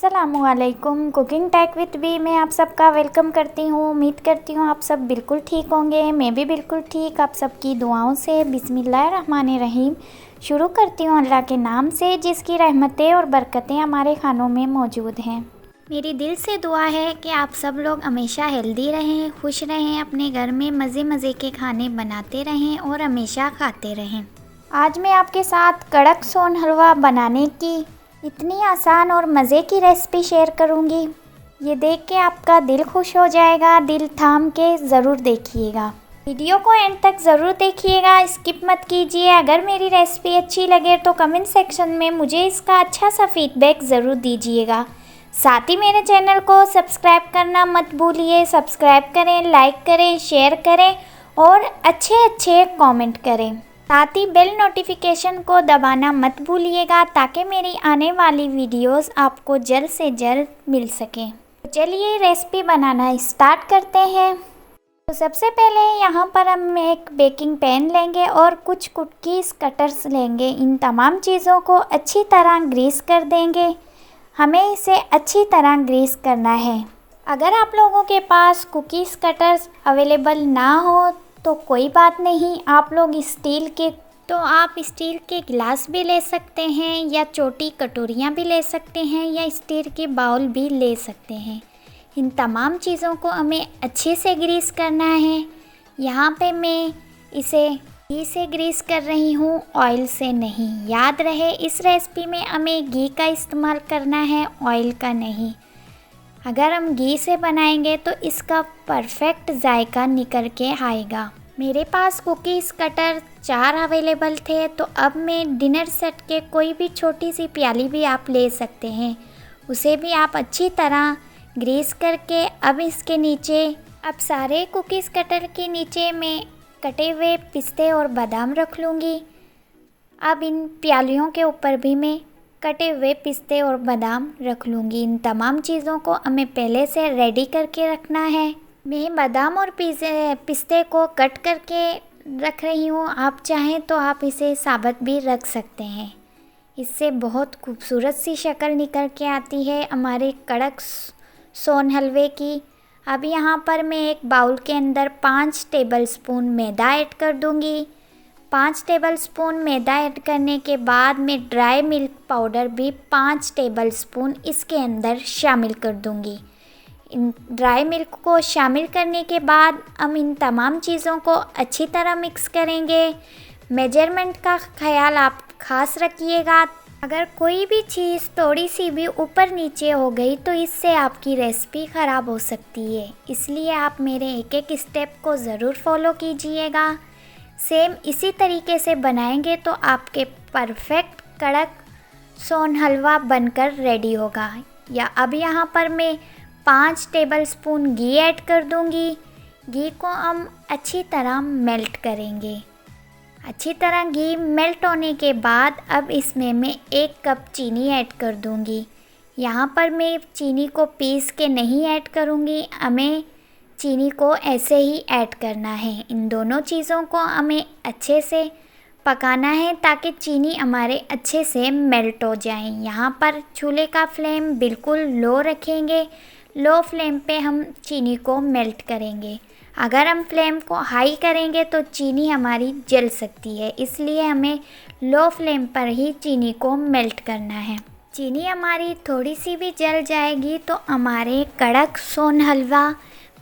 अस्सलामुअलैकुम। Cooking take with B में आप सबका वेलकम करती हूँ। उम्मीद करती हूँ आप सब बिल्कुल ठीक होंगे। मैं भी बिल्कुल ठीक, आप सबकी दुआओं से। बिस्मिल्लाहिर्रहमानिर्रहीम। शुरू करती हूँ अल्लाह के नाम से, जिसकी रहमतें और बरकतें हमारे खानों में मौजूद हैं। मेरी दिल से दुआ है कि आप सब लोग हमेशा हेल्दी रहें, खुश रहें, अपने घर में मज़े मज़े के खाने बनाते रहें और हमेशा खाते रहें। आज मैं आपके साथ कड़क सोन हलवा बनाने की इतनी आसान और मज़े की रेसिपी शेयर करूंगी। ये देख के आपका दिल खुश हो जाएगा। दिल थाम के ज़रूर देखिएगा। वीडियो को एंड तक ज़रूर देखिएगा, स्किप मत कीजिए। अगर मेरी रेसिपी अच्छी लगे तो कमेंट सेक्शन में मुझे इसका अच्छा सा फीडबैक ज़रूर दीजिएगा। साथ ही मेरे चैनल को सब्सक्राइब करना मत भूलिए। सब्सक्राइब करें, लाइक करें, शेयर करें और अच्छे कमेंट करें। साथ ही बेल नोटिफिकेशन को दबाना मत भूलिएगा, ताकि मेरी आने वाली वीडियोस आपको जल्द से जल्द मिल सकें। तो चलिए रेसिपी बनाना स्टार्ट करते हैं। तो सबसे पहले यहाँ पर हम एक बेकिंग पैन लेंगे और कुछ कुकीज़ कटर्स लेंगे। इन तमाम चीज़ों को अच्छी तरह ग्रीस कर देंगे। हमें इसे अच्छी तरह ग्रीस करना है। अगर आप लोगों के पास कुकीज़ कटर्स अवेलेबल ना हो तो कोई बात नहीं, आप लोग स्टील के गिलास भी ले सकते हैं, या छोटी कटोरियाँ भी ले सकते हैं, या स्टील के बाउल भी ले सकते हैं। इन तमाम चीज़ों को हमें अच्छे से ग्रीस करना है। यहाँ पे मैं इसे घी से ग्रीस कर रही हूँ, ऑयल से नहीं। याद रहे, इस रेसिपी में हमें घी का इस्तेमाल करना है, ऑयल का नहीं। अगर हम घी से बनाएंगे तो इसका परफेक्ट जायका निकल के आएगा। मेरे पास कुकीज़ कटर 4 अवेलेबल थे, तो अब मैं डिनर सेट के कोई भी छोटी सी प्याली भी आप ले सकते हैं। उसे भी आप अच्छी तरह ग्रीस करके अब सारे कुकीज़ कटर के नीचे मैं कटे हुए पिस्ते और बादाम रख लूँगी। अब इन प्यालियों के ऊपर भी मैं कटे हुए पिस्ते और बादाम रख लूँगी। इन तमाम चीज़ों को हमें पहले से रेडी करके रखना है। मैं बादाम और पिस्ते को कट करके रख रही हूँ। आप चाहें तो आप इसे साबुत भी रख सकते हैं। इससे बहुत खूबसूरत सी शक्ल निकल के आती है हमारे कड़क सोन हलवे की। अब यहाँ पर मैं एक बाउल के अंदर 5 टेबलस्पून मैदा ऐड कर दूँगी। 5 टेबलस्पून मैदा ऐड करने के बाद मैं ड्राई मिल्क पाउडर भी 5 टेबलस्पून इसके अंदर शामिल कर दूँगी। इन ड्राई मिल्क को शामिल करने के बाद हम इन तमाम चीज़ों को अच्छी तरह मिक्स करेंगे। मेजरमेंट का ख्याल आप खास रखिएगा। अगर कोई भी चीज़ थोड़ी सी भी ऊपर नीचे हो गई तो इससे आपकी रेसिपी ख़राब हो सकती है। इसलिए आप मेरे एक स्टेप को ज़रूर फॉलो कीजिएगा। सेम इसी तरीके से बनाएंगे तो आपके परफेक्ट कड़क सोन हलवा बनकर रेडी होगा। या अब यहाँ पर मैं 5 टेबलस्पून घी ऐड कर दूँगी। घी को हम अच्छी तरह मेल्ट करेंगे। अच्छी तरह घी मेल्ट होने के बाद अब इसमें मैं 1 कप चीनी ऐड कर दूँगी। यहाँ पर मैं चीनी को पीस के नहीं ऐड करूँगी, हमें चीनी को ऐसे ही ऐड करना है। इन दोनों चीज़ों को हमें अच्छे से पकाना है ताकि चीनी हमारे अच्छे से मेल्ट हो जाए। यहाँ पर चूल्हे का फ्लेम बिल्कुल लो रखेंगे। लो फ्लेम पे हम चीनी को मेल्ट करेंगे। अगर हम फ्लेम को हाई करेंगे तो चीनी हमारी जल सकती है, इसलिए हमें लो फ्लेम पर ही चीनी को मेल्ट करना है। चीनी हमारी थोड़ी सी भी जल जाएगी तो हमारे कड़क सोन हलवा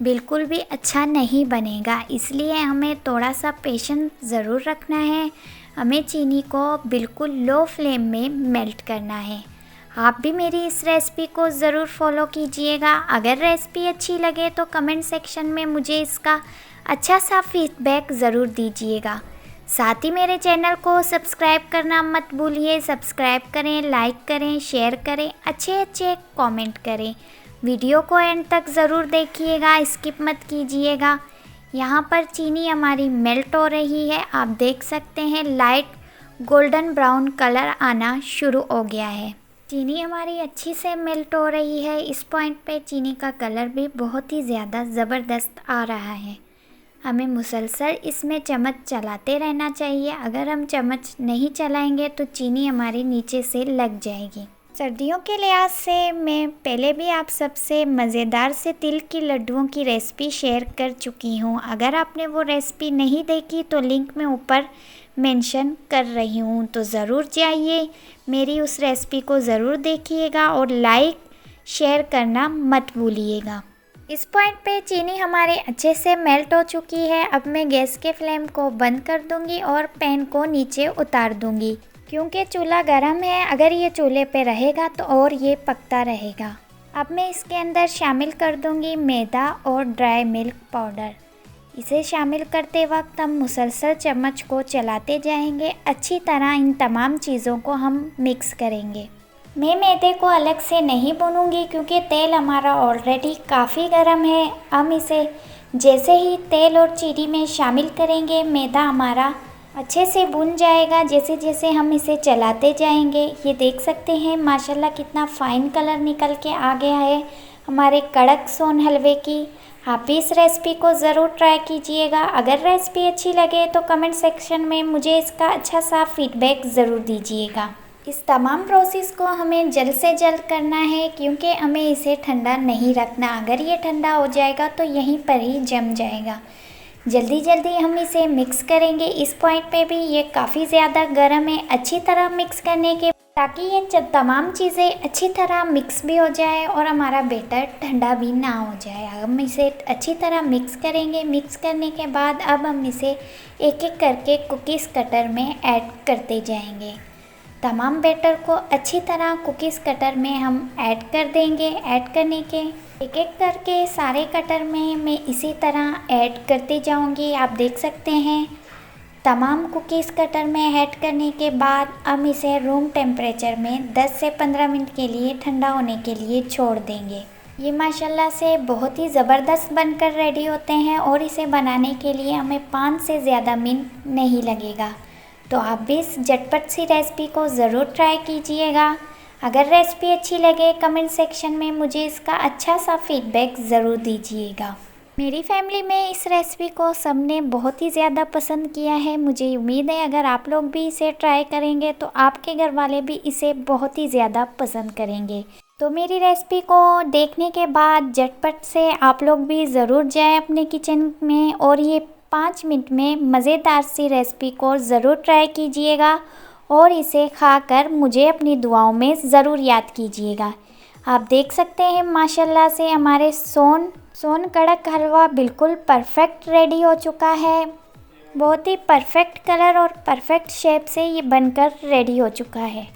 बिल्कुल भी अच्छा नहीं बनेगा। इसलिए हमें थोड़ा सा पेशेंस ज़रूर रखना है। हमें चीनी को बिल्कुल लो फ्लेम में मेल्ट करना है। आप भी मेरी इस रेसिपी को ज़रूर फॉलो कीजिएगा। अगर रेसिपी अच्छी लगे तो कमेंट सेक्शन में मुझे इसका अच्छा सा फीडबैक ज़रूर दीजिएगा। साथ ही मेरे चैनल को सब्सक्राइब करना मत भूलिए। सब्सक्राइब करें, लाइक करें, शेयर करें, अच्छे कमेंट करें। वीडियो को एंड तक ज़रूर देखिएगा, स्किप मत कीजिएगा। यहाँ पर चीनी हमारी मेल्ट हो रही है। आप देख सकते हैं लाइट गोल्डन ब्राउन कलर आना शुरू हो गया है। चीनी हमारी अच्छी से मेल्ट हो रही है। इस पॉइंट पे चीनी का कलर भी बहुत ही ज़्यादा ज़बरदस्त आ रहा है। हमें मुसलसल इसमें चम्मच चलाते रहना चाहिए। अगर हम चम्मच नहीं चलाएंगे तो चीनी हमारी नीचे से लग जाएगी। सर्दियों के लिहाज से मैं पहले भी आप सबसे मज़ेदार से तिल की लड्डुओं की रेसिपी शेयर कर चुकी हूँ। अगर आपने वो रेसिपी नहीं देखी तो लिंक मैं ऊपर मेंशन कर रही हूँ, तो ज़रूर जाइए, मेरी उस रेसिपी को ज़रूर देखिएगा और लाइक शेयर करना मत भूलिएगा। इस पॉइंट पे चीनी हमारे अच्छे से मेल्ट हो चुकी है। अब मैं गैस के फ्लेम को बंद कर दूंगी और पैन को नीचे उतार दूंगी, क्योंकि चूल्हा गर्म है। अगर ये चूल्हे पे रहेगा तो और ये पकता रहेगा। अब मैं इसके अंदर शामिल कर दूंगी मैदा और ड्राई मिल्क पाउडर। इसे शामिल करते वक्त हम मुसलसल चम्मच को चलाते जाएंगे। अच्छी तरह इन तमाम चीज़ों को हम मिक्स करेंगे। मैं मैदे को अलग से नहीं भूनूंगी, क्योंकि तेल हमारा ऑलरेडी काफ़ी गर्म है। हम इसे जैसे ही तेल और चीनी में शामिल करेंगे, मैदा हमारा अच्छे से भुन जाएगा। जैसे जैसे हम इसे चलाते जाएंगे, ये देख सकते हैं माशाल्लाह कितना फ़ाइन कलर निकल के आ गया है हमारे कड़क सोन हलवे की। आप भी इस रेसिपी को ज़रूर ट्राई कीजिएगा। अगर रेसिपी अच्छी लगे तो कमेंट सेक्शन में मुझे इसका अच्छा सा फीडबैक ज़रूर दीजिएगा। इस तमाम प्रोसेस को हमें जल्द से जल्द करना है, क्योंकि हमें इसे ठंडा नहीं रखना। अगर ये ठंडा हो जाएगा तो यहीं पर ही जम जाएगा। जल्दी जल्दी हम इसे मिक्स करेंगे। इस पॉइंट पे भी ये काफ़ी ज़्यादा गर्म है। अच्छी तरह मिक्स करने के, ताकि ये तमाम चीज़ें अच्छी तरह मिक्स भी हो जाए और हमारा बैटर ठंडा भी ना हो जाए। हम इसे अच्छी तरह मिक्स करेंगे। मिक्स करने के बाद अब हम इसे एक एक करके कुकीज़ कटर में ऐड करते जाएंगे। तमाम बैटर को अच्छी तरह कुकीज़ कटर में हम ऐड कर देंगे। ऐड करने के एक एक करके सारे कटर में मैं इसी तरह ऐड करती जाऊंगी। आप देख सकते हैं तमाम कुकीज़ कटर में ऐड करने के बाद हम इसे रूम टेम्परेचर में 10 से 15 मिनट के लिए ठंडा होने के लिए छोड़ देंगे। ये माशाल्लाह से बहुत ही ज़बरदस्त बनकर रेडी होते हैं और इसे बनाने के लिए हमें 5 से ज़्यादा मिनट नहीं लगेगा। तो आप भी इस झटपट सी रेसिपी को ज़रूर ट्राई कीजिएगा। अगर रेसिपी अच्छी लगे कमेंट सेक्शन में मुझे इसका अच्छा सा फीडबैक ज़रूर दीजिएगा। मेरी फैमिली में इस रेसिपी को सबने बहुत ही ज़्यादा पसंद किया है। मुझे उम्मीद है अगर आप लोग भी इसे ट्राई करेंगे तो आपके घर वाले भी इसे बहुत ही ज़्यादा पसंद करेंगे। तो मेरी रेसिपी को देखने के बाद झटपट से आप लोग भी ज़रूर जाएं अपने किचन में और ये 5 मिनट में मज़ेदार सी रेसिपी को ज़रूर ट्राई कीजिएगा और इसे खाकर मुझे अपनी दुआओं में ज़रूर याद कीजिएगा। आप देख सकते हैं माशाल्लाह से हमारे सोन कड़क हलवा बिल्कुल परफेक्ट रेडी हो चुका है। बहुत ही परफेक्ट कलर और परफेक्ट शेप से ये बनकर रेडी हो चुका है।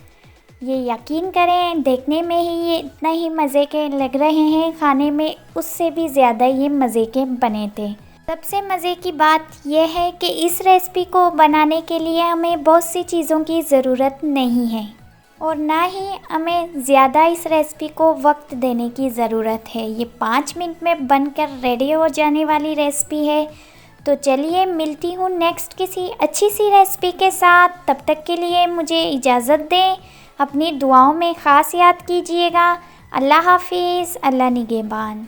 ये यकीन करें देखने में ही ये इतना ही मज़े के लग रहे हैं, खाने में उससे भी ज़्यादा ये मज़े के बने थे। सबसे मज़े की बात यह है कि इस रेसिपी को बनाने के लिए हमें बहुत सी चीज़ों की ज़रूरत नहीं है और ना ही हमें ज़्यादा इस रेसिपी को वक्त देने की ज़रूरत है। ये 5 मिनट में बनकर रेडी हो जाने वाली रेसिपी है। तो चलिए मिलती हूँ नेक्स्ट किसी अच्छी सी रेसिपी के साथ। तब तक के लिए मुझे इजाज़त दें। अपनी दुआओं में ख़ास याद कीजिएगा। अल्लाह हाफिज़, अल्लाह निगहबान।